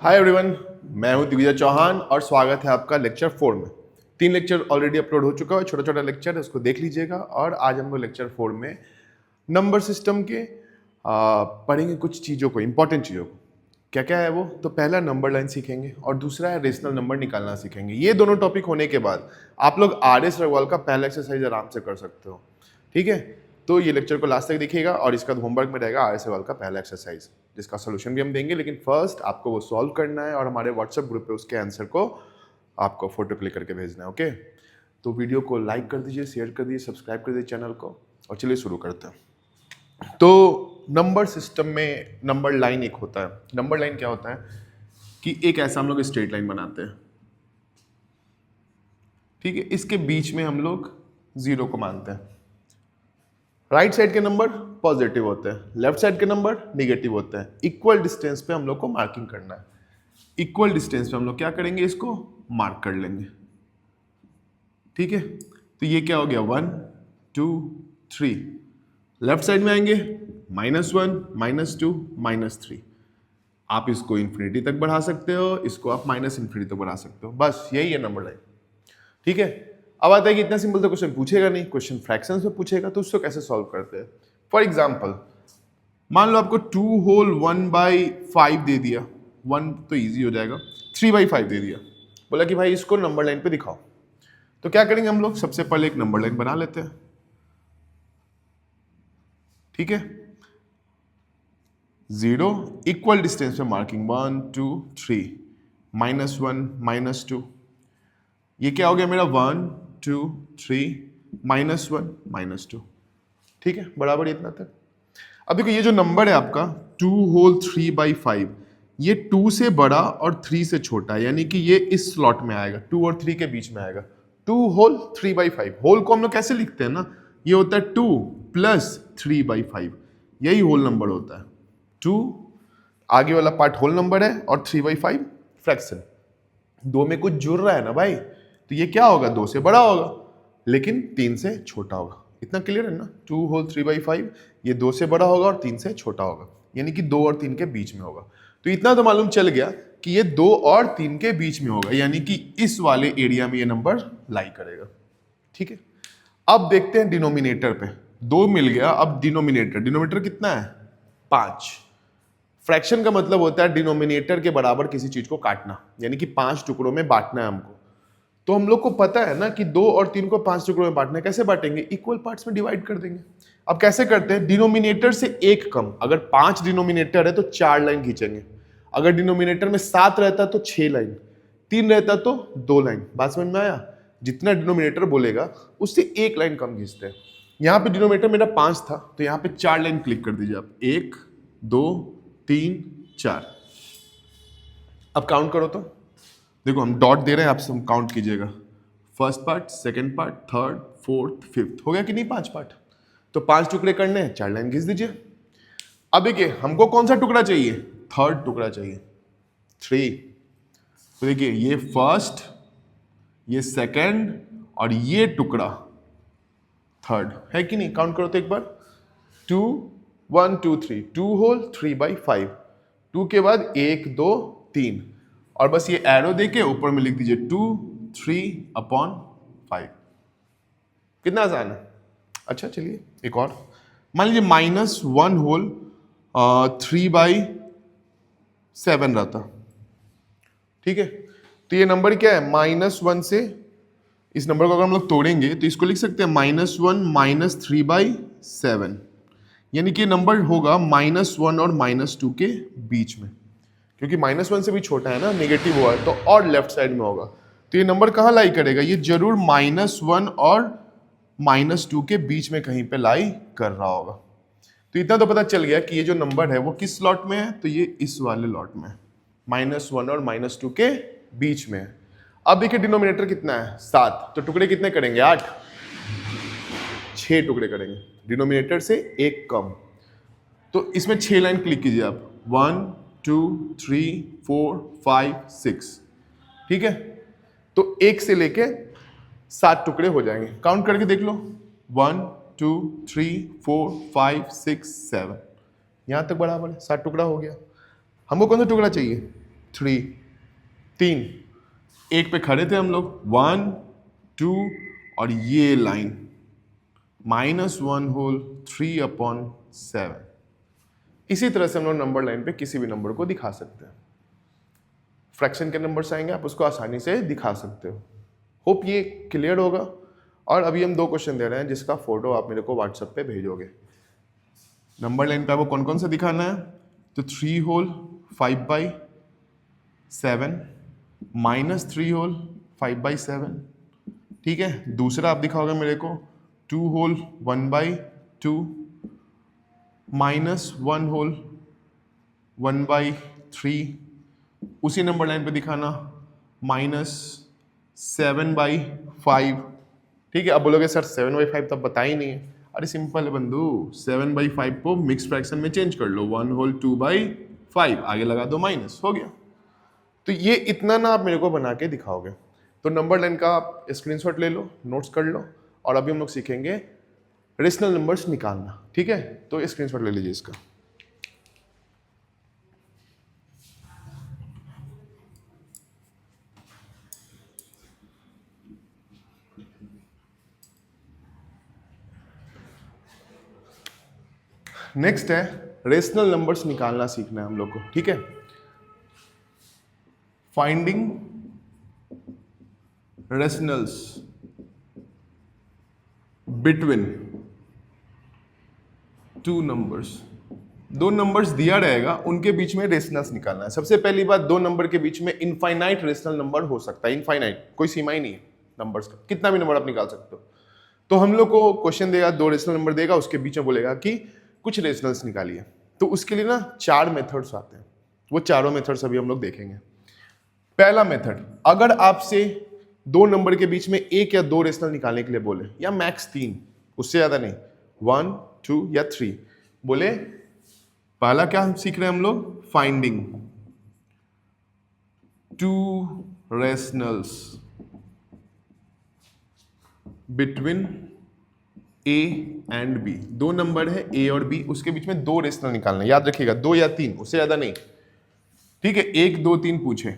Hi everyone, मैं हूं दिग्विजय चौहान और स्वागत है आपका लेक्चर 4 में। 3 लेक्चर ऑलरेडी अपलोड हो चुका है, छोटा छोटा लेक्चर है, उसको देख लीजिएगा। और आज हम लोग लेक्चर 4 में नंबर सिस्टम के पढ़ेंगे कुछ चीज़ों को, इंपॉर्टेंट चीज़ों को। क्या क्या है वो? तो पहला नंबर लाइन सीखेंगे और दूसरा है रेशनल नंबर निकालना सीखेंगे। ये दोनों टॉपिक होने के बाद आप लोग RS रगवाल का पहला एक्सरसाइज आराम से कर सकते हो। ठीक है, तो ये लेक्चर को लास्ट तक देखिएगा और इसका होमवर्क में रहेगा RS रगवाल का पहला एक्सरसाइज, जिसका सोल्यूशन भी हम देंगे। लेकिन फर्स्ट आपको वो सॉल्व करना है और हमारे व्हाट्सएप ग्रुप पे उसके आंसर को आपको फोटो क्लिक करके भेजना है। ओके, तो वीडियो को लाइक कर दीजिए, शेयर कर दीजिए, सब्सक्राइब कर दीजिए चैनल को और चलिए शुरू करते हैं। तो नंबर सिस्टम में नंबर लाइन एक होता है। नंबर लाइन क्या होता है कि एक ऐसा हम लोग स्ट्रेट लाइन बनाते हैं, ठीक है। इसके बीच में हम लोग 0 को मानते हैं। राइट साइड के नंबर पॉजिटिव होते हैं, लेफ्ट साइड के नंबर निगेटिव होते हैं। इक्वल डिस्टेंस पे हम लोग को मार्किंग करना है। इक्वल डिस्टेंस पे हम लोग क्या करेंगे, इसको मार्क कर लेंगे। ठीक है, तो ये क्या हो गया, 1 2 3। लेफ्ट साइड में आएंगे -1 -2 -3। आप इसको इन्फिनिटी तक बढ़ा सकते हो, इसको आप -इन्फिनिटी तक बढ़ा सकते हो। बस यही है नंबर लाइन। ठीक है, अब आता है कि इतना सिंपल तो क्वेश्चन पूछेगा नहीं, क्वेश्चन फ्रैक्शंस में पूछेगा, तो उसको कैसे सॉल्व करते हैं। फॉर एग्जांपल, मान लो आपको 2 होल 1/5 दे दिया, 1 तो इजी हो जाएगा, 3/5 दे दिया, बोला कि भाई इसको नंबर लाइन पे दिखाओ। तो क्या करेंगे हम लोग, सबसे पहले एक नंबर लाइन बना लेते हैं। ठीक है, 0 इक्वल डिस्टेंस पे मार्किंग 1 2 3 -1 -2। ये क्या हो गया मेरा, 1 2 3 -1 -2। ठीक है, बराबर इतना तक। अब देखो ये जो नंबर है आपका 2 होल 3/5, ये 2 से बड़ा और 3 से छोटा है, यानी कि ये इस स्लॉट में आएगा, 2 और 3 के बीच में आएगा। 2 होल 3/5, होल को हम लोग कैसे लिखते हैं ना, ये होता है 2 + 3/5, यही होल नंबर होता है। 2 आगे वाला पार्ट होल नंबर है और 3/5 फ्रैक्शन। 2 में कुछ जुड़ रहा है ना भाई, तो ये क्या होगा, 2 से बड़ा होगा लेकिन 3 से छोटा होगा। इतना क्लियर है ना, 2 होल 3/5 ये 2 से बड़ा होगा और 3 से छोटा होगा, यानी कि 2 और 3 के बीच में होगा। तो इतना तो मालूम चल गया कि ये 2 और 3 के बीच में होगा, यानी कि इस वाले एरिया में ये नंबर लाई करेगा। ठीक है, अब देखते हैं डिनोमिनेटर पे। 2 मिल गया, अब डिनोमिनेटर कितना है, 5। फ्रैक्शन का मतलब होता है डिनोमिनेटर के बराबर किसी चीज को काटना, यानी कि 5 टुकड़ों में बांटना है हमको। तो हम लोग को पता है ना कि 2 और 3 को 5 टुकड़ों में बांटना है। कैसे बांटेंगे, इक्वल पार्ट्स में डिवाइड कर देंगे। अब कैसे करते हैं, डिनोमिनेटर से 1 कम, अगर 5 डिनोमिनेटर है तो 4 लाइन खींचेंगे। अगर डिनोमिनेटर में 7 रहता तो 6 लाइन, 3 रहता तो 2 लाइन। बात समझ में आया, जितना डिनोमिनेटर बोलेगा उससे 1 लाइन कम खींचते हैं। यहाँ पे डिनोमिनेटर मेरा 5 था, तो यहाँ पे 4 लाइन क्लिक कर दीजिए आप, 1 2 3 4। अब काउंट करो, तो देखो हम डॉट दे रहे हैं, आप सब काउंट कीजिएगा। First part, second part, third, fourth, fifth, हो गया कि नहीं 5 पार्ट। तो 5 टुकड़े करने हैं, 4 लाइन खींच दीजिए। अब देखिए हमको कौन सा टुकड़ा चाहिए, थर्ड टुकड़ा चाहिए, 3। तो देखिए ये फर्स्ट, ये सेकंड और ये टुकड़ा थर्ड है कि नहीं। काउंट करो तो एक बार, 2 1 2 3, 2 होल 3/5, 2 के बाद 1 2 3, और बस ये एरो देके ऊपर में लिख दीजिए 2 3/5। कितना आसान है। अच्छा चलिए एक और, मान लीजिए -1 होल 3/7 रहता। ठीक है, तो ये नंबर क्या है, -1 से, इस नंबर को अगर हम लोग तोड़ेंगे तो इसको लिख सकते हैं -1 -3/7, यानी कि नंबर होगा -1 और -2 के बीच में, क्योंकि -1 से भी छोटा है ना, नेगेटिव हुआ है तो और लेफ्ट साइड में होगा। तो ये नंबर कहाँ लाई करेगा, ये जरूर -1 और -2 के बीच में कहीं पे लाई कर रहा होगा। तो इतना तो पता चल गया कि ये जो नंबर है वो किस लॉट में है, तो ये इस वाले लॉट में है, -1 और -2 के बीच में है। अब देखिए डिनोमिनेटर कितना है, 7, तो टुकड़े कितने करेंगे, 8, 6 टुकड़े करेंगे, डिनोमिनेटर से 1 कम। तो इसमें 6 लाइन क्लिक कीजिए आप, 1 2 3 4 5 6। ठीक है, तो 1 से लेके 7 टुकड़े हो जाएंगे। काउंट करके देख लो, 1 2 3 4 5 6 7, यहां तक बराबर है, 7 टुकड़ा हो गया। हमको कौन सा टुकड़ा चाहिए, 3, 3, एक पे खड़े थे हम लोग, 1 2 और ये लाइन -1/3/7। इसी तरह से हम लोग नंबर लाइन पे किसी भी नंबर को दिखा सकते हैं। फ्रैक्शन के नंबर्स आएंगे, आप उसको आसानी से दिखा सकते हो। होप ये क्लियर होगा। और अभी हम 2 क्वेश्चन दे रहे हैं जिसका फोटो आप मेरे को व्हाट्सएप पे भेजोगे। नंबर लाइन पे आपको कौन कौन सा दिखाना है? तो 3 होल 5/7 -3 होल 5/7, ठीक है। दूसरा आप दिखाओगे मेरे को 2 होल 1/2 -1 होल 1/3। उसी नंबर लाइन पे दिखाना -7/5, ठीक है। अब बोलोगे सर 7/5 तो बता ही नहीं है। अरे सिंपल है बंधु, 7/5 को मिक्स फ्रैक्शन में चेंज कर लो, 1 होल 2/5, आगे लगा दो माइनस, हो गया। तो ये इतना ना आप मेरे को बना के दिखाओगे। तो नंबर लाइन का आप स्क्रीनशॉट ले लो, नोट्स कर लो, और अभी हम लोग सीखेंगे रेशनल नंबर्स निकालना, ठीक है। तो स्क्रीनशॉट ले लीजिए इसका। नेक्स्ट है रेशनल नंबर्स निकालना सीखना है हम लोग को, ठीक है। Finding rationals between 2 numbers. 2 numbers दिया रहेगा, उनके बीच में रेशनल्स निकालना है। सबसे पहली बात, 2 नंबर के बीच में इनफाइनाइट रेशनल नंबर हो सकता है। इनफाइनाइट, कोई सीमा ही नहीं है नंबर्स का, कितना भी नंबर आप निकाल सकते हो। तो हम लोग को क्वेश्चन देगा, 2 रेशनल नंबर देगा, उसके बीच में बोलेगा कि कुछ रेशनल्स निकालिए। तो उसके लिए ना 4 मेथड्स आते हैं, वो चारों मेथड्स अभी हम लोग देखेंगे। पहला मेथड, अगर आपसे 2 नंबर के बीच में 1 या 2 रेशनल निकालने के लिए बोले, या मैक्स 3, उससे ज्यादा नहीं, 1 2 या 3 बोले, पहला क्या हम सीख रहे हैं हम लोग? Finding 2 rationals between A and B. 2 number है ए और बी, उसके बीच में 2 रेशनल निकालना है। याद रखिएगा 2 या 3, उससे ज्यादा नहीं, ठीक है। 1 2 3 पूछे,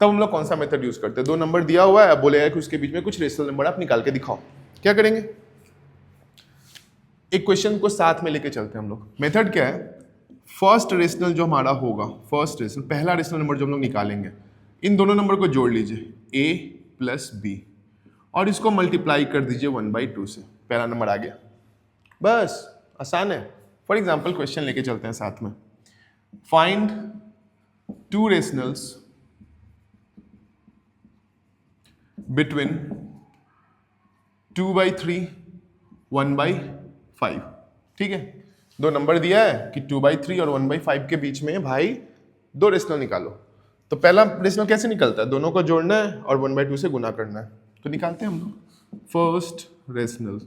तब हम लोग कौन सा मेथड यूज करते हैं? 2 नंबर दिया हुआ है, बोलेगा कि उसके बीच में कुछ रेशनल नंबर आप निकाल के दिखाओ। क्या करेंगे? एक क्वेश्चन को साथ में लेके चलते हैं हम लोग। मेथड क्या है? फर्स्ट रेशनल जो हमारा होगा, फर्स्ट रेशनल, पहला रेशनल नंबर जो हम लोग निकालेंगे, इन दोनों नंबर को जोड़ लीजिए, a प्लस बी, और इसको मल्टीप्लाई कर दीजिए 1/2 से, पहला नंबर आ गया। बस, आसान है। फॉर एग्जाम्पल क्वेश्चन लेके चलते हैं साथ में। फाइंड 2 रेशनल्स बिटवीन 2/3 1/5, ठीक है। 2 नंबर दिया है कि 2/3 और 1/5 के बीच में भाई 2 रेशनल निकालो। तो पहला रेशनल कैसे निकलता है? दोनों को जोड़ना है और 1/2 से गुना करना है। तो निकालते हैं हम लोग। फर्स्ट रेशनल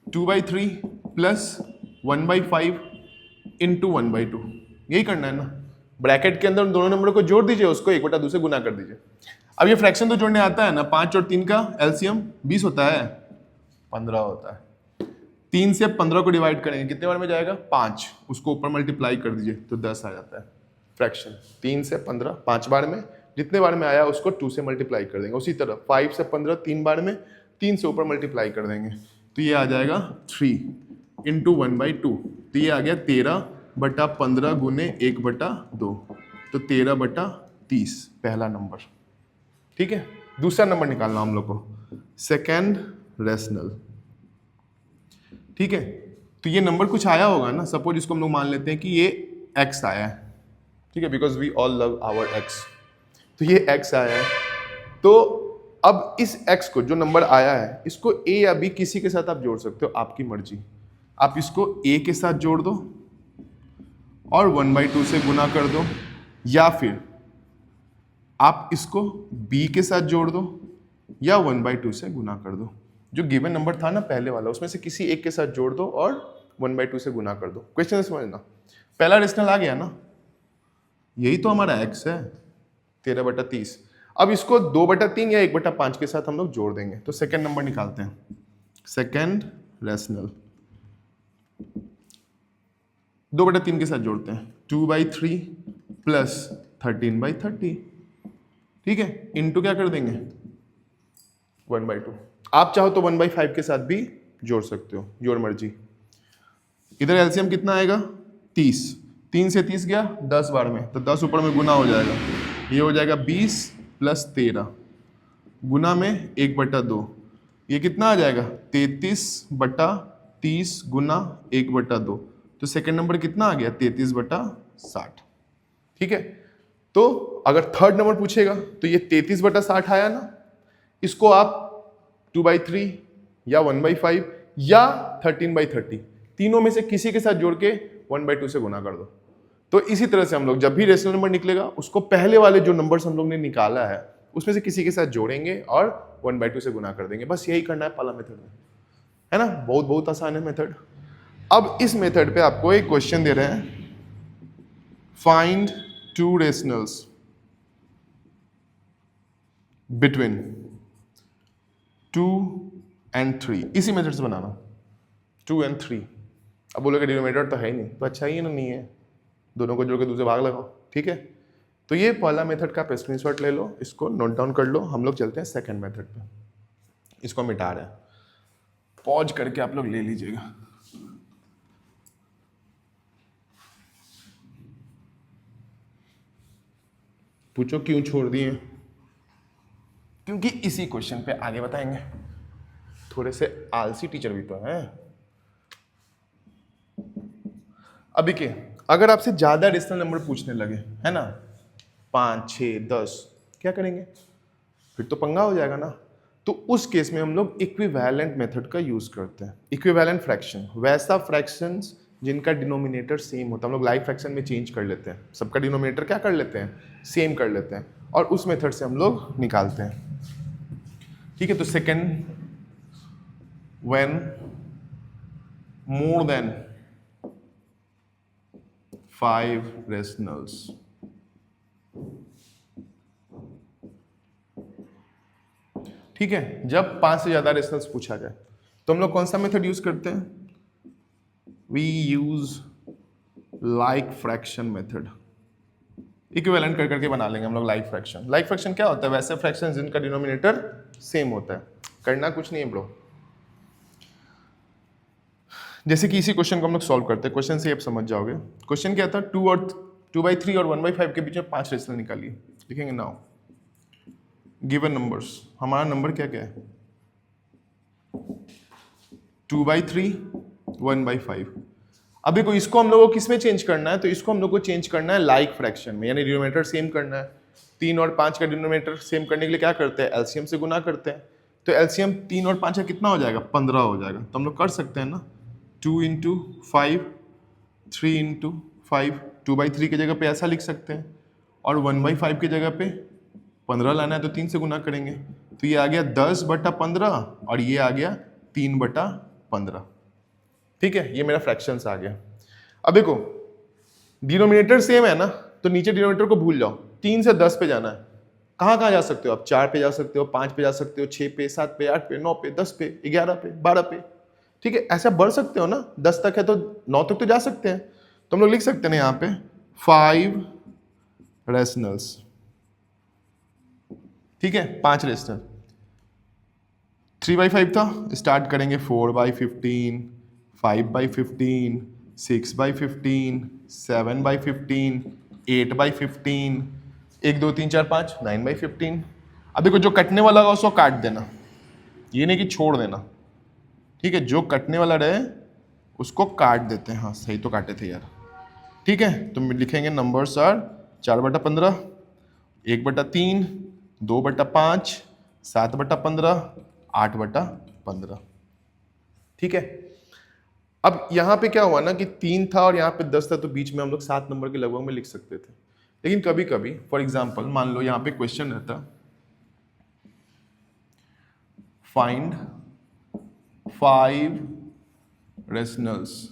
2/3 प्लस 1/5 इंटू 1/2, यही करना है ना। ब्रैकेट के अंदर दोनों नंबर को जोड़ दीजिए, उसको 1/2 से गुना कर दीजिए। अब ये फ्रैक्शन तो जोड़ने आता है ना, 5 और 3 का एलसीएम 20 होता है, 15 होता है। 3 से 15 को डिवाइड करेंगे, कितने बार में जाएगा? 5, उसको ऊपर मल्टीप्लाई कर दीजिए तो 10 आ जाता है फ्रैक्शन। 3 से 15 5 बार में, जितने बार में आया उसको 2 से मल्टीप्लाई कर देंगे। उसी तरह 5 से 15 3 बार में, 3 से ऊपर मल्टीप्लाई कर देंगे, तो ये आ जाएगा 3 इंटू 1/2, तो ये आ गया 13/15 गुने 1/2, तो 13/30 पहला नंबर, ठीक है। दूसरा नंबर निकालना हम लोग को, सेकेंड रेशनल, ठीक है। तो ये नंबर कुछ आया होगा ना, सपोज इसको हम लोग मान लेते हैं कि ये x आया है, ठीक है, because we all love our x। तो ये x आया है, तो अब इस x को, जो नंबर आया है, इसको a या b किसी के साथ आप जोड़ सकते हो, आपकी मर्जी। आप इसको a के साथ जोड़ दो और 1/2 से गुना कर दो, या फिर आप इसको b के साथ जोड़ दो या 1/2 से गुना कर दो। जो गिवन नंबर था ना पहले वाला, उसमें से किसी एक के साथ जोड़ दो और 1/2 से गुना कर दो। क्वेश्चन समझना। पहला रेशनल आ गया ना, यही तो हमारा x है, 13/30। अब इसको 2/3 या 1/5 के साथ हम लोग जोड़ देंगे, तो सेकेंड नंबर निकालते हैं। सेकेंड रेशनल 2/3 के साथ जोड़ते हैं, 2/3 प्लस 13/30, ठीक है, इंटू क्या कर देंगे 1/2। आप चाहो तो 1/5 के साथ भी जोड़ सकते हो, योर मर्जी। इधर एलसीएम कितना आएगा 30, 3 से 30 गया 10 बार में, तो 10 ऊपर में गुना हो जाएगा, ये हो जाएगा 20 + 13 गुना में 1/2, ये कितना आ जाएगा 33/30 गुना 1/2, तो सेकंड नंबर कितना आ गया 33/60, ठीक है। तो अगर थर्ड नंबर पूछेगा तो ये 33/60 आया ना, इसको आप 2/3 या 1/5 या 13/30 तीनों में से किसी के साथ जोड़ के 1/2 से गुना कर दो। तो इसी तरह से हम लोग जब भी रेशनल नंबर निकलेगा उसको पहले वाले जो नंबर्स हम लोग ने निकाला है उसमें से किसी के साथ जोड़ेंगे और 1/2 से गुना कर देंगे। बस यही करना है पहला मेथड में, है ना, बहुत बहुत आसान है मेथड। अब इस मेथड पे आपको एक क्वेश्चन दे रहे हैं, फाइंड 2 रेशनल्स बिटवीन 2 and 3। इसी मेथड से बनाना 2 and 3। अब बोलोगे डिनोमिनेटर तो है ही नहीं, तो अच्छा ही ना नहीं है, दोनों को जोड़ के दूसरे भाग लगाओ, ठीक है। तो ये पहला मेथड का आप स्क्रीनशॉट ले लो, इसको नोट डाउन कर लो। हम लोग चलते हैं सेकंड मेथड पे, इसको मिटा रहे हैं, पॉज करके आप लोग ले लीजिएगा। पूछो क्यों छोड़ दिए, क्योंकि इसी क्वेश्चन पे आगे बताएंगे। थोड़े से आलसी टीचर भी तो हैं। अभी के अगर आपसे ज्यादा रेशनल नंबर पूछने लगे, है ना, 5, 6, 10, क्या करेंगे, फिर तो पंगा हो जाएगा ना। तो उस केस में हम लोग इक्विवेलेंट मेथड का यूज करते हैं। इक्विवेलेंट फ्रैक्शन, वैसा फ्रैक्शंस जिनका डिनोमिनेटर सेम होता है, हम लोग लाइक फ्रैक्शन में चेंज कर लेते हैं, सबका डिनोमिनेटर क्या कर लेते हैं, सेम कर लेते हैं, और उस मेथड से हम लोग निकालते हैं, ठीक है। तो second, when more than 5 rationals, ठीक है, जब 5 से ज्यादा रेशनल्स पूछा जाए तो हम लोग कौन सा मेथड यूज करते हैं, we use like fraction method. Equivalent कर करके बना लेंगे हम लोग लाइक फ्रैक्शन। लाइक फ्रैक्शन क्या होता है, वैसे फ्रैक्शन जिनका डिनोमिनेटर सेम होता है। करना कुछ नहीं है ब्रो, जैसे कि इसी क्वेश्चन को हम लोग सॉल्व करते हैं, क्वेश्चन से आप समझ जाओगे। क्वेश्चन क्या था, 2/3 और 1/5 के बीच में 5 रेशनल निकालिए। लिखेंगे नाउ गिवन नंबर्स, हमारा नंबर क्या क्या है 2/3 1/5। अब देखो इसको हम लोगों को किस में चेंज करना है, तो इसको हम लोग को चेंज करना है लाइक फ्रैक्शन में, यानी डिनोमिनेटर सेम करना है। 3 और 5 का डिनोमिनेटर सेम करने के लिए क्या करते हैं, एलसीएम से गुना करते हैं। तो एलसीएम 3 और 5 का कितना हो जाएगा, 15 हो जाएगा। तो हम लोग कर सकते हैं ना 2 × 5, 3 × 5, 2/3 की जगह पे ऐसा लिख सकते हैं, और 1/5 की जगह पे 15 लाना है तो 3 से गुना करेंगे, तो ये आ गया 10/15 और ये आ गया 3/15, ठीक है। ये मेरा फ्रैक्शंस आ गया। अब देखो डिनोमिनेटर सेम है ना, तो नीचे डिनोमिनेटर को भूल जाओ, 3 से 10 पे जाना है। कहाँ कहाँ जा सकते हो आप, 4 पे जा सकते हो, 5 पे जा सकते हो, 6 पे, 7 पे, 8 पे, 9 पे, 10 पे, 11 पे, 12 पे, ठीक है। ऐसा बढ़ सकते हो ना, 10 तक है तो 9 तक तो जा सकते हैं। तो हम लोग लिख सकते हैं ना यहाँ पे 5 रेशनल्स, ठीक है, 5 रेशनल। 3/5 था, स्टार्ट करेंगे 4/15, 5/15, 6/15, 7/15, 8/15, 1 2 3 4 5, 9/15। अब देखो जो कटने वाला होगा उसको काट देना, ये नहीं कि छोड़ देना, ठीक है। जो कटने वाला रहे उसको काट देते हैं, हाँ सही तो काटे थे यार, ठीक है। तो लिखेंगे नंबर्स आर 4/15, 1/3, 2/5, 7/15, 8/15, ठीक है। अब यहाँ पे क्या हुआ ना कि 3 था और यहाँ पे 10 था, तो बीच में हम लोग 7 नंबर के लगभग में लिख सकते थे। लेकिन कभी कभी फॉर एग्जाम्पल मान लो यहाँ पे क्वेश्चन रहता फाइंड 5 रेशनल्स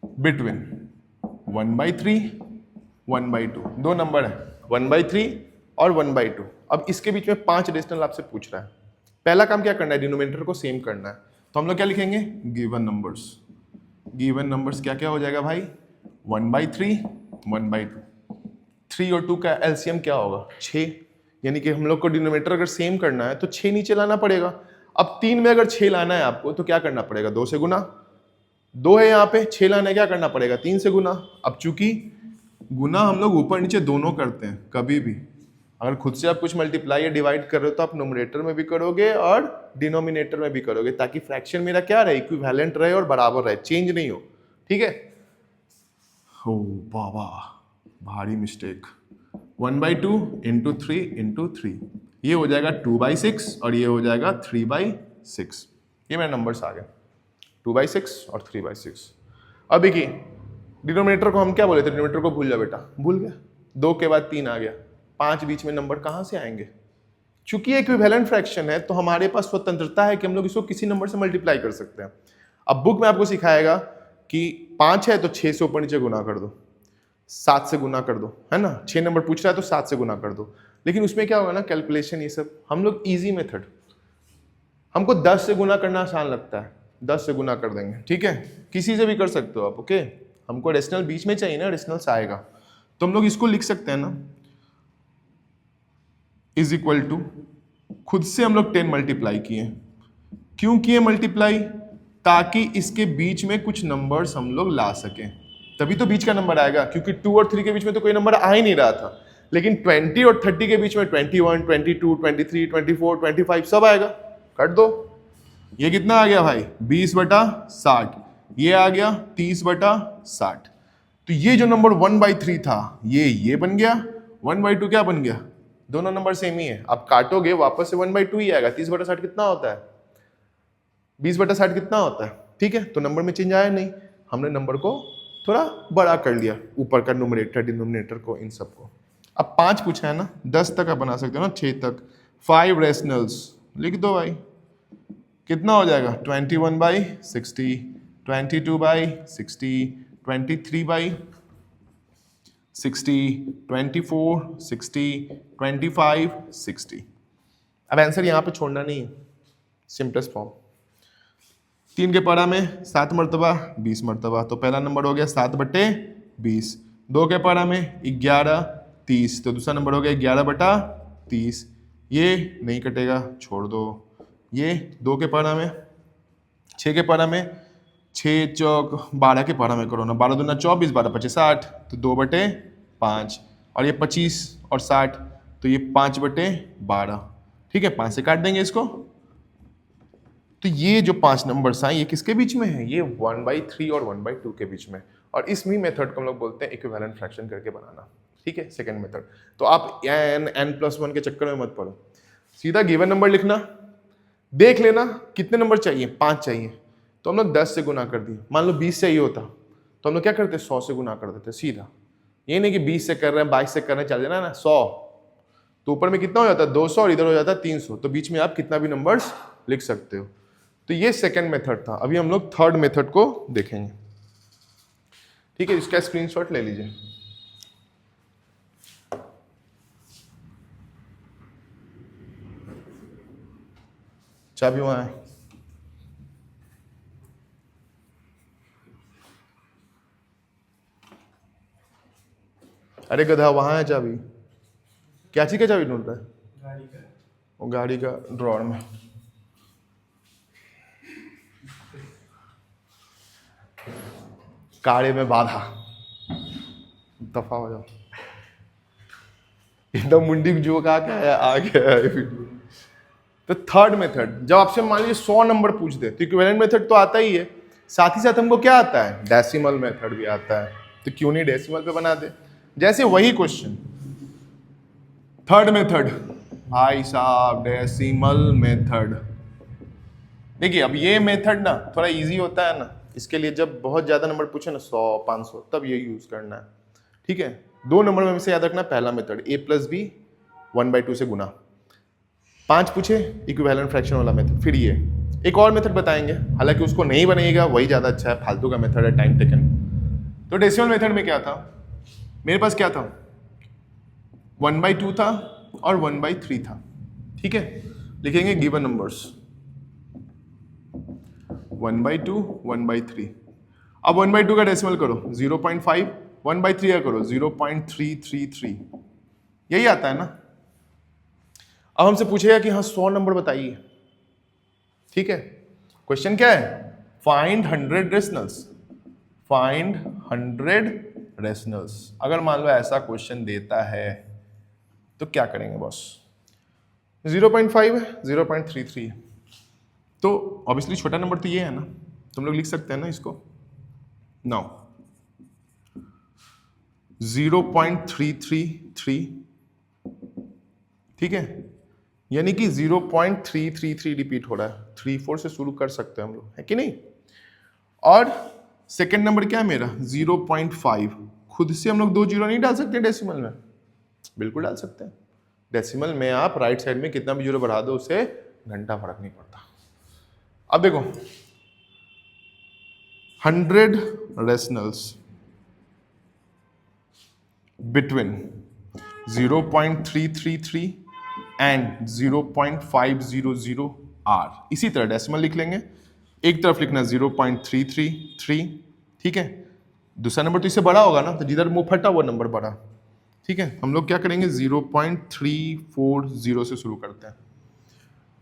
बिटवीन 1/3 1/2, 2 नंबर है 1/3 और 1/2। अब इसके बीच में 5 रेशनल आपसे पूछ रहा है। पहला काम क्या करना है, डिनोमिनेटर को सेम करना है। तो हम लोग क्या लिखेंगे, गिवन नंबर्स। गिवन नंबर्स क्या क्या हो जाएगा भाई, 1/3 1/2। 3 और 2 का एलसीएम क्या होगा 6, यानी कि हम लोग को डिनोमिनेटर अगर सेम करना है तो 6 नीचे लाना पड़ेगा। अब 3 में अगर 6 लाना है आपको तो क्या करना पड़ेगा 2 से गुना, 2 है यहाँ पे, 6 लाना है क्या करना पड़ेगा 3 से गुना। अब चूंकि गुना हम लोग ऊपर नीचे दोनों करते हैं, कभी भी अगर खुद से आप कुछ मल्टीप्लाई या डिवाइड कर रहे हो तो आप नोमिनेटर में भी करोगे और डिनोमिनेटर में भी करोगे, ताकि फ्रैक्शन मेरा क्या रहे इक्विवेलेंट रहे और बराबर रहे, चेंज नहीं हो। ठीक है। ओ बाबा भारी मिस्टेक। 1/2 इंटू 3 इंटू 3, ये हो जाएगा 2/6 और ये हो जाएगा 3/6। ये मेरे नंबर्स आ गए 2/6 और 3/6। अब देखिए डिनोमिनेटर को हम क्या बोले थे, डिनोमिनेटर को भूल जा बेटा, भूल गया। 2 के बाद 3 आ गया, 5 बीच में नंबर कहां से आएंगे। चूंकि ये इक्विवेलेंट फ्रैक्शन है तो हमारे पास स्वतंत्रता है कि हम लोग इसको किसी नंबर से मल्टीप्लाई कर सकते हैं। अब बुक में आपको सिखाएगा कि 5 है तो 6 से ऊपर नीचे गुना कर दो, 7 से गुना कर दो, है ना। 6 नंबर पूछ रहा है तो 7 से गुना कर दो। लेकिन उसमें क्या होगा ना कैलकुलेशन, ये सब हम लोग इजी मेथड, हमको 10 से गुना करना आसान लगता है, 10 से गुना कर देंगे। ठीक है, किसी से भी कर सकते हो आप। ओके, हमको रेशनल बीच में चाहिए ना, रेशनल से आएगा तो हम लोग इसको लिख सकते हैं ना, इज इक्वल टू, खुद से हम लोग 10 मल्टीप्लाई किए। क्यों किए मल्टीप्लाई, ताकि इसके बीच में कुछ नंबर्स हम लोग ला सकें, तभी तो बीच का नंबर आएगा। क्योंकि 2 और 3 के बीच में तो कोई नंबर आ ही नहीं रहा था, लेकिन 20 और 30 के बीच में 21, 22, 23, 24, 25 सब आएगा। काट दो, ये कितना आ गया भाई 20/60, ये आ गया 30/60। तो ये जो नंबर 1/3 था ये बन गया, 1/2 क्या बन गया, दोनों नंबर सेम ही है। आप काटोगे वापस से 1/2 ही आएगा। 30/60 कितना होता है, 20/60 कितना होता है। ठीक है, तो नंबर में चेंज आया नहीं, हमने नंबर को थोड़ा बड़ा कर लिया, ऊपर का न्यूमरेटर डिनोमिनेटर को, इन सबको। अब 5 पूछा है ना, 10 तक आप बना सकते हो ना, 6 तक। 5 रेशनल्स लिख दो भाई, कितना हो जाएगा 21/60, 22/60, 23/60, 24, 60, 25, 60। अब आंसर यहाँ पे छोड़ना नहीं है, सिंपलेस्ट फॉर्म। 3 के पारा में 7 मरतबा 20 मरतबा, तो पहला नंबर हो गया 7/20। 2 के पारा में 11 30, तो दूसरा नंबर हो गया 11/30। ये नहीं कटेगा, छोड़ दो। ये 2 के पारा में, 6 के पारा में 6 चौक 12 के पारा में करो ना, 12 दूना 24, 12 × 60, तो 2/5। और ये 25 और 60, तो ये 5/12। ठीक है, 5 से काट देंगे इसको। तो ये जो 5 नंबर्स आए ये किसके बीच में है, ये 1/3 और 1/2 के बीच में। और इस मेथड को हम लोग बोलते हैं इक्विवेलेंट फ्रैक्शन करके बनाना। ठीक है, सेकंड मेथड। तो आप n+1 के चक्कर में मत पड़ो, सीधा गिवन नंबर लिखना, देख लेना कितने नंबर चाहिए, 5 चाहिए, तो हम लोग 10 से गुना कर दिए। मान लो 20 चाहिए होता तो हम लोग क्या करते, 100 से गुना कर देते सीधा। ये नहीं कि 20 से कर रहे हैं, 22 से कर रहे हैं, चल जाना ना 100, तो ऊपर में कितना हो जाता है 200 और इधर हो जाता है 300, तो बीच में आप कितना भी नंबर्स लिख सकते हो। तो ये सेकंड मेथड था। अभी हम लोग थर्ड मेथड को देखेंगे। ठीक है, इसका स्क्रीनशॉट ले लीजिए। चाबी वहां है। अरे गधा, वहां है चाबी। क्या चीज का चाबी ढूंढ रहा है, गाड़ी का। वो गाड़ी का ड्रॉअर में। कारे में बाधा, दफा हो जाओ। एकदम मुंडी जो का क्या आ गया वीडियो। तो थर्ड मेथड, जब आपसे मान लीजिए 100 नंबर पूछ दे तो इक्विवेलेंट मेथड तो आता ही है, साथ ही साथ हमको क्या आता है, डेसिमल मेथड भी आता है। तो क्यों नहीं डेसिमल पे बना दे। जैसे वही क्वेश्चन, थर्ड मेथड भाई साहब, डेसिमल मेथड। देखिए अब ये मेथड ना थोड़ा इजी होता है ना, इसके लिए जब बहुत ज्यादा नंबर पूछे ना 100 500, तब ये यूज करना है। ठीक है, 2 नंबर में से याद रखना, पहला मेथड a+b 1/2 से गुना। 5 पूछे इक्विवेलेंट फ्रैक्शन वाला मेथड। फिर ये एक और मेथड बताएंगे, हालांकि उसको नहीं बनेगा, वही ज्यादा अच्छा है, फालतू का मेथड है, टाइम टेकन। तो डेसिमल मेथड में क्या था, मेरे पास क्या था 1/2 था और 1/3 था। ठीक है, लिखेंगे गिवन नंबर्स 1/2 1/3। अब 1/2 का डेसिमल करो 0.5, 1/3 क्या करो 0.333, यही आता है ना। अब हमसे पूछेगा कि हाँ 100 नंबर बताइए, ठीक है। क्वेश्चन क्या है, फाइंड 100 रेशनल्स, फाइंड 100 रेशनल्स। अगर मान लो ऐसा क्वेश्चन देता है तो क्या करेंगे बॉस, 0.5 है, 0.33 है, तो ऑब्वियसली छोटा नंबर तो ये है ना, तुम लोग लिख सकते हैं ना इसको। नाउ 0.333, ठीक है, यानी कि 0.333 रिपीट हो रहा है, 3-4 से शुरू कर सकते हैं हम लोग, है कि नहीं। और सेकंड नंबर क्या है मेरा 0.5, खुद से हम लोग 2 जीरो नहीं डाल सकते डेसिमल में, बिल्कुल डाल सकते हैं। डेसिमल में आप राइट साइड में कितना भी जीरो बढ़ा दो उससे घंटा फर्क नहीं पड़ता। अब देखो 100 रेशनल्स बिटवीन 0.333 एंड 0.500 आर। इसी तरह डेसिमल लिख लेंगे, एक तरफ लिखना 0.333, ठीक है, दूसरा नंबर तो इससे बड़ा होगा ना, तो जिधर मुंह फटा वो नंबर बड़ा, ठीक है। हम लोग क्या करेंगे 0.340 से शुरू करते हैं,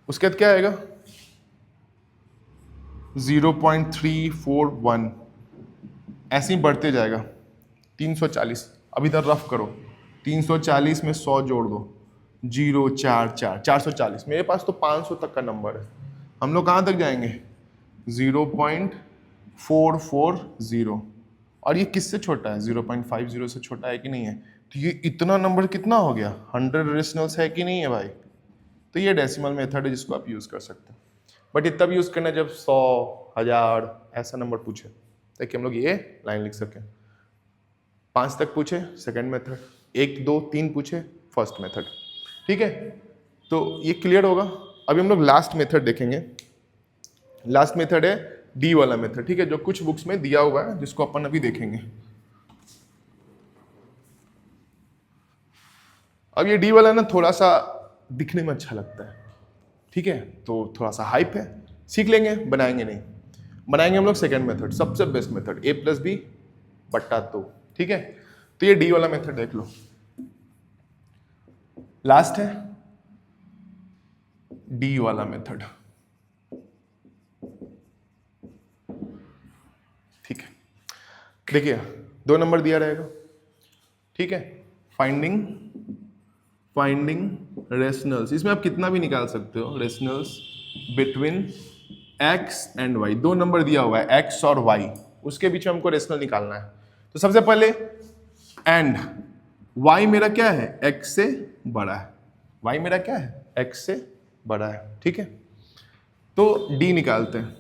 उसके बाद क्या आएगा 0.341, ऐसे ही बढ़ते जाएगा 340। अब इधर रफ करो, 340 में 100 जोड़ दो, 0 4 4 440। मेरे पास तो 500 तक का नंबर है, हम लोग कहाँ तक जाएंगे 0.440। और ये किससे छोटा है 0.50 से छोटा है कि नहीं है, तो ये इतना नंबर कितना हो गया 100 रेशनल्स है कि नहीं है भाई। तो ये डेसिमल मेथड है जिसको आप यूज कर सकते हैं, बट ये तब यूज करना जब 100 1000 ऐसा नंबर पूछे ताकि हम लोग ये लाइन लिख सकें। 5 तक पूछे सेकंड मेथड, 1 2 3 पूछे फर्स्ट मेथड, ठीक है। तो ये क्लियर होगा। अभी हम लोग लास्ट मेथड देखेंगे, लास्ट मेथड है डी वाला मेथड, ठीक है, जो कुछ बुक्स में दिया हुआ है जिसको अपन अभी देखेंगे। अब ये डी वाला ना थोड़ा सा दिखने में अच्छा लगता है, ठीक है, तो थोड़ा सा हाइप है, सीख लेंगे, बनाएंगे नहीं। बनाएंगे हम लोग सेकंड मेथड, सबसे बेस्ट मेथड a+b/2, ठीक है। तो ये डी वाला मेथड देख लो, लास्ट है डी वाला मेथड, ठीक है। देखिए 2 नंबर दिया रहेगा, ठीक है, फाइंडिंग रेशनल्स, इसमें आप कितना भी निकाल सकते हो, rationals between x and y। 2 number दिया हुआ है x और y, उसके बीच में हमको रेशनल निकालना है। तो सबसे पहले एंड y मेरा क्या है x से बड़ा है, y मेरा क्या है x से बड़ा है, ठीक है। तो d निकालते हैं,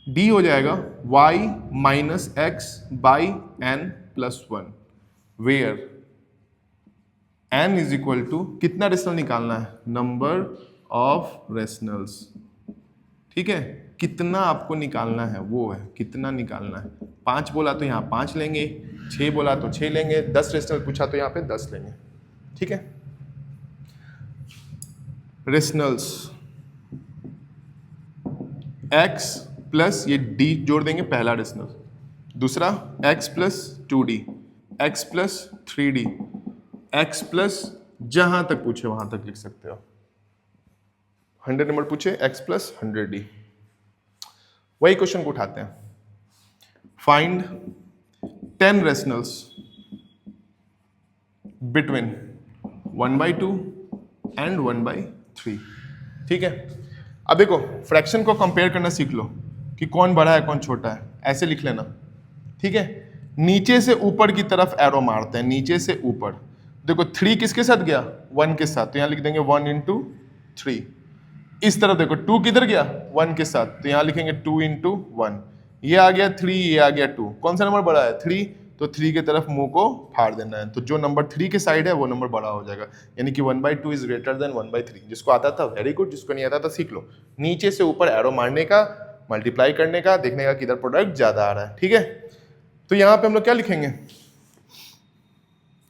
d हो जाएगा y minus x by n plus 1, where n is equal to कितना रेशनल निकालना है, नंबर ऑफ रेशनल्स, ठीक है। कितना आपको निकालना है वो है, कितना निकालना है। 5 बोला तो यहाँ 5 लेंगे, 6 बोला तो 6 लेंगे, 10 रेशनल पूछा तो यहाँ पे 10 लेंगे, ठीक है। रेशनल्स x प्लस ये d जोड़ देंगे, पहला रेशनल, दूसरा x plus 2d, x plus 3d, x plus जहां तक पूछे वहां तक लिख सकते हो। 100 नंबर पूछे x प्लस 100d, वही क्वेश्चन को उठाते हैं। फाइंड 10 रेशनल्स बिटवीन 1/2 एंड 1/3, ठीक है। अब देखो फ्रैक्शन को कंपेयर करना सीख लो कि कौन बड़ा है कौन छोटा है, ऐसे लिख लेना, ठीक है। नीचे से ऊपर की तरफ एरो मारते हैं, नीचे से ऊपर। देखो 3 किसके साथ गया 1 के साथ, तो यहाँ लिख देंगे 1 × 3। इस तरफ देखो 2 किधर गया 1 के साथ, तो यहाँ लिखेंगे 2 × 1। ये आ गया 3, ये आ गया 2, कौन सा नंबर बड़ा है 3, तो 3 की तरफ मुंह को फाड़ देना है, तो जो नंबर 3 के साइड है वो नंबर बड़ा हो जाएगा, यानी कि 1/2 इज ग्रेटर देन 1/3। जिसको आता था वेरी गुड, जिसको नहीं आता था सीख लो। नीचे से ऊपर एरो मारने का, मल्टीप्लाई करने का, देखने का किधर प्रोडक्ट ज्यादा आ रहा है, ठीक है। तो यहाँ पे हम लोग क्या लिखेंगे,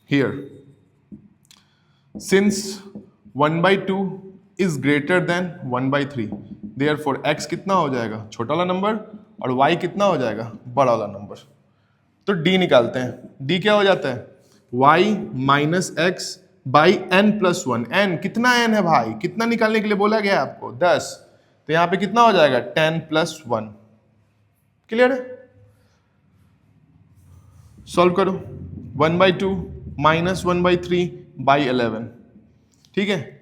here since 1/2 is greater than 1/3, therefore x कितना हो जाएगा छोटा वाला नंबर और y कितना हो जाएगा बड़ा वाला नंबर। तो डी निकालते हैं। डी क्या हो जाता है? y minus x by n plus one. N कितना एन है भाई? कितना निकालने के लिए बोला गया है आपको? 10। तो यहां पे कितना हो जाएगा? 10 प्लस 1। क्लियर है? सॉल्व करो। 1/2 माइनस 1/3 बाई 11। ठीक है,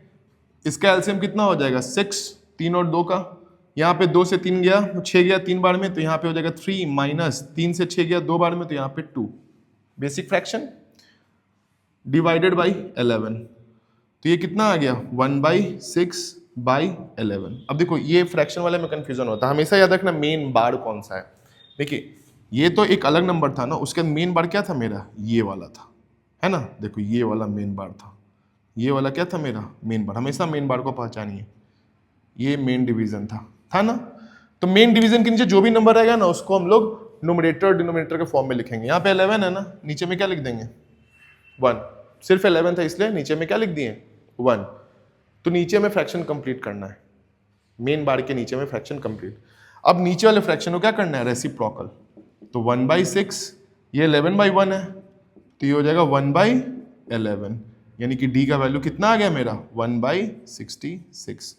इसका एलसीएम कितना हो जाएगा? 6, 3 और 2 का। यहाँ पे 2 से 3 गया, 6 गया 3 बार में, तो यहाँ पे हो जाएगा 3 माइनस 3 से 6 गया 2 बार में, तो यहाँ पे 2। Basic fraction divided by 11। तो ये कितना आ गया? 1/6/11। अब देखो ये फ्रैक्शन वाले में कंफ्यूजन होता है, हमेशा याद रखना मेन बार कौन सा है। देखिए ये तो एक अलग नंबर था ना, उसके मेन बार क्या था मेरा? ये वाला था, है ना। देखो ये वाला मेन बार था, ये वाला क्या था मेरा? मेन बार। हमेशा मेन बार को पहचानिए, ये मेन डिवीजन था ना। तो मेन डिवीजन के नीचे जो भी नंबर रहेगा ना, उसको हम लोग न्यूमरेटर और डिनोमिनेटर के फॉर्म में लिखेंगे। यहाँ पे 11 है ना, नीचे में क्या लिख देंगे? 1। सिर्फ 11 था इसलिए नीचे में क्या लिख दिए? 1। तो नीचे में फ्रैक्शन कंप्लीट करना है, मेन बार के नीचे में फ्रैक्शन कंप्लीट। अब नीचे वाले फ्रैक्शन को क्या करना है? रेसिप्रोकल। तो 1/6, ये 11/1 है, तो ये हो जाएगा 1/11, यानी कि डी का वैल्यू कितना आ गया मेरा? 1/66।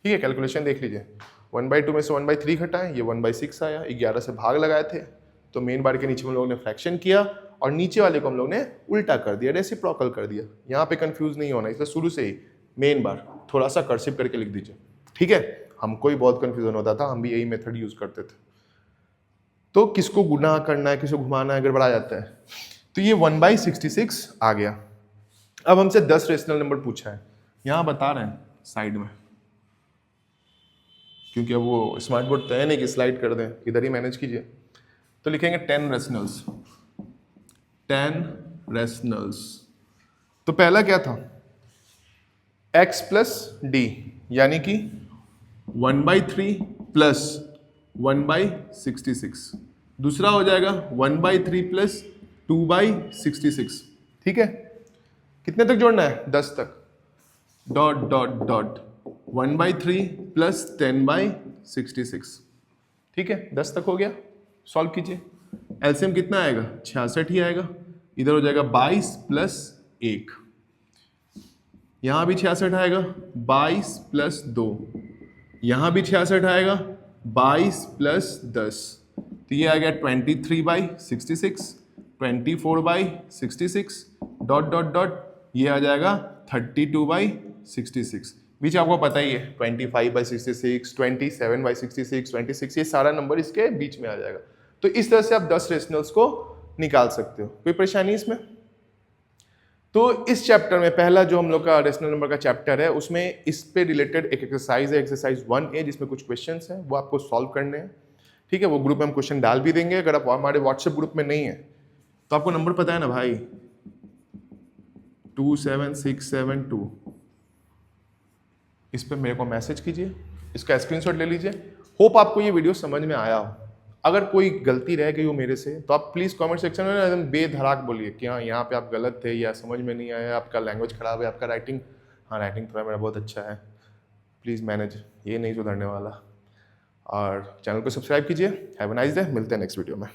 ठीक है, कैलकुलेशन देख लीजिए। 1/2 में से 1/3 घटाएं, ये 1/6 आया। 11 से भाग लगाए थे, तो मेन बार के नीचे हम लोगों ने फ्रैक्शन किया और नीचे वाले को हम लोग ने उल्टा कर दिया, रेसिप्रोकल कर दिया। यहाँ पे कंफ्यूज नहीं होना, इसलिए शुरू से ही मेन बार थोड़ा सा कर्सिव करके लिख दीजिए। ठीक है, हमको ही बहुत कंफ्यूजन होता था, हम भी यही मेथड यूज करते थे। तो किसको गुना करना है, किसको घुमाना है, गड़बड़ा जाता है। तो ये 1/66 आ गया। अब हमसे 10 रेशनल नंबर पूछा है, यहां बता रहे हैं साइड में, क्योंकि अब वो स्मार्ट बोर्ड तय नहीं कि स्लाइड कर दें, इधर ही मैनेज कीजिए। तो लिखेंगे 10 रेशनल्स। 10 रेशनल्स। तो पहला क्या था? x प्लस डी, यानी कि 1/3 प्लस 1/66। दूसरा हो जाएगा 1/3 प्लस 2/66। ठीक है, कितने तक जोड़ना है? 10 तक। Dot dot dot 1/3 plus 10/66। ठीक है, 10 तक हो गया। सॉल्व कीजिए। एलसीएम कितना आएगा? 66 ही आएगा। इधर हो जाएगा 22 प्लस 1, यहां भी 66 आएगा। 22 प्लस 2, यहां भी 66 आएगा। 22 प्लस 10, तो ये आ गया 23/66, 24/66, डॉट डॉट डॉट, ये आ जाएगा 32/66। बीच आपको पता ही है 25/66, 27/66, 26, ये सारा नंबर इसके बीच में आ जाएगा। तो इस तरह से आप 10 रेशनल्स को निकाल सकते हो। कोई परेशानी इसमें? तो इस चैप्टर में पहला जो हम लोग का रेशनल नंबर का चैप्टर है, उसमें इस पे रिलेटेड एक एक्सरसाइज है, एक्सरसाइज 1A, जिसमें कुछ क्वेश्चंस हैं, वो आपको सॉल्व करने हैं। ठीक है, वो ग्रुप में हम क्वेश्चन डाल भी देंगे। अगर आप हमारे व्हाट्सएप ग्रुप में नहीं है तो आपको नंबर पता है ना भाई, 27672। इस पे मेरे को मैसेज कीजिए, इसका स्क्रीनशॉट ले लीजिए। होप आपको ये वीडियो समझ में आया हो। अगर कोई गलती रह गई हो मेरे से, तो आप प्लीज़ कमेंट सेक्शन में एकदम बेधड़ाक बोलिए कि हाँ यहाँ पे आप गलत थे, या समझ में नहीं आया, आपका लैंग्वेज खराब है, आपका राइटिंग, हाँ राइटिंग थोड़ा मेरा बहुत अच्छा है, प्लीज़ मैनेज, ये नहीं सुधरने वाला। और चैनल को सब्सक्राइब कीजिए। हैव अ नाइस डे, मिलते हैं नेक्स्ट वीडियो में।